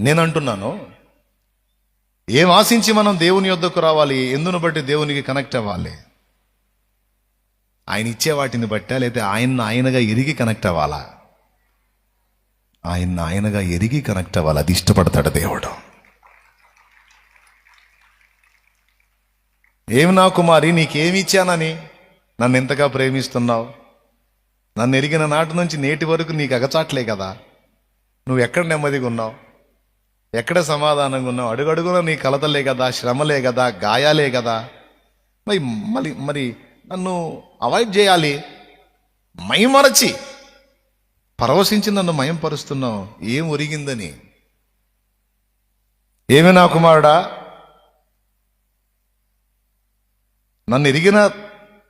నేను అంటున్నాను, ఏం ఆశించి మనం దేవుని యొద్దకు రావాలి? ఎందును బట్టి దేవునికి కనెక్ట్ అవ్వాలి? ఆయన ఇచ్చే వాటిని బట్టా, లేదా ఆయన్ని ఆయనగా ఎరిగి కనెక్ట్ అవ్వాలా? ఆయన్ని ఆయనగా ఎరిగి కనెక్ట్ అవ్వాలి. అది ఇష్టపడతాడు దేవుడు. ఏమి నా కుమారి, నీకేమి ఇచ్చానని నన్ను ఎంతగా ప్రేమిస్తున్నావు? నన్ను ఎరిగిన నాటి నుంచి నేటి వరకు నీకు అగచాట్లే కదా. నువ్వు ఎక్కడ నెమ్మదిగా ఉన్నావు? ఎక్కడ సమాధానంగా ఉన్నావు? అడుగడుగున నీ కలతలే కదా, శ్రమలే కదా, గాయాలే కదా. మరి నన్ను అవాయిడ్ చేయాలి, మైమరచి పరవశించి నన్ను మయంపరుస్తున్నావు. ఏం ఒరిగిందని? ఏమి నా కుమారుడా, నన్ను ఎరిగిన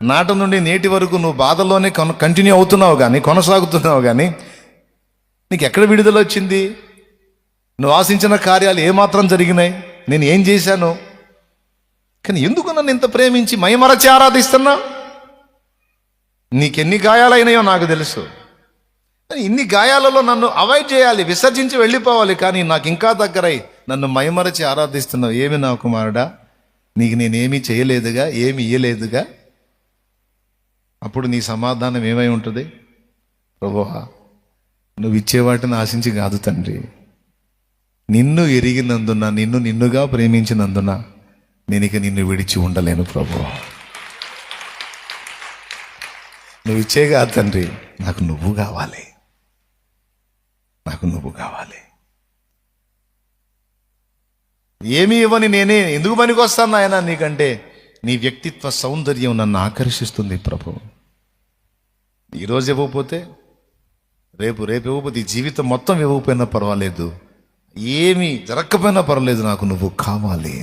నాటి నుండి నేటి వరకు నువ్వు బాధల్లోనే కంటిన్యూ అవుతున్నావు కానీ, కొనసాగుతున్నావు కానీ, నీకు ఎక్కడ విడుదల వచ్చింది? నువ్వు ఆశించిన కార్యాలు ఏమాత్రం జరిగినాయి? నేను ఏం చేశాను? కానీ ఎందుకు నన్ను ఇంత ప్రేమించి మైమరచి ఆరాధిస్తున్నా? నీకెన్ని గాయాలైనాయో నాకు తెలుసు. ఇన్ని గాయాలలో నన్ను అవాయిడ్ చేయాలి, విసర్జించి వెళ్ళిపోవాలి, కానీ నాకు ఇంకా దగ్గరై నన్ను మైమరచి ఆరాధిస్తున్నావు. ఏమి నా కుమారుడా, నీకు నేనేమీ చేయలేదుగా, ఏమి ఇయ్యలేదుగా. అప్పుడు నీ సమాధానం ఏమై ఉంటుంది? ప్రభువా, నువ్వు ఇచ్చేవాటిని ఆశించి కాదు తండ్రి, నిన్ను ఎరిగినందున, నిన్నుగా ప్రేమించినందున నేను ఇక నిన్ను విడిచి ఉండలేను ప్రభువా. నువ్వు ఇచ్చే కాదు తండ్రి, నాకు నువ్వు కావాలి, నాకు నువ్వు కావాలి. ఏమి ఇవ్వని నేనే ఎందుకు పనికొస్తాను ఆయన నీకంటే? నీ వ్యక్తిత్వ సౌందర్యం నన్ను ఆకర్షిస్తుంది ప్రభు. ఈరోజు ఇవ్వకపోతే రేపు ఇవ్వకపోతే ఈ జీవితం మొత్తం ఇవ్వకపోయినా పర్వాలేదు, ఏమీ జరగకపోయినా పర్వాలేదు, నాకు నువ్వు కావాలి.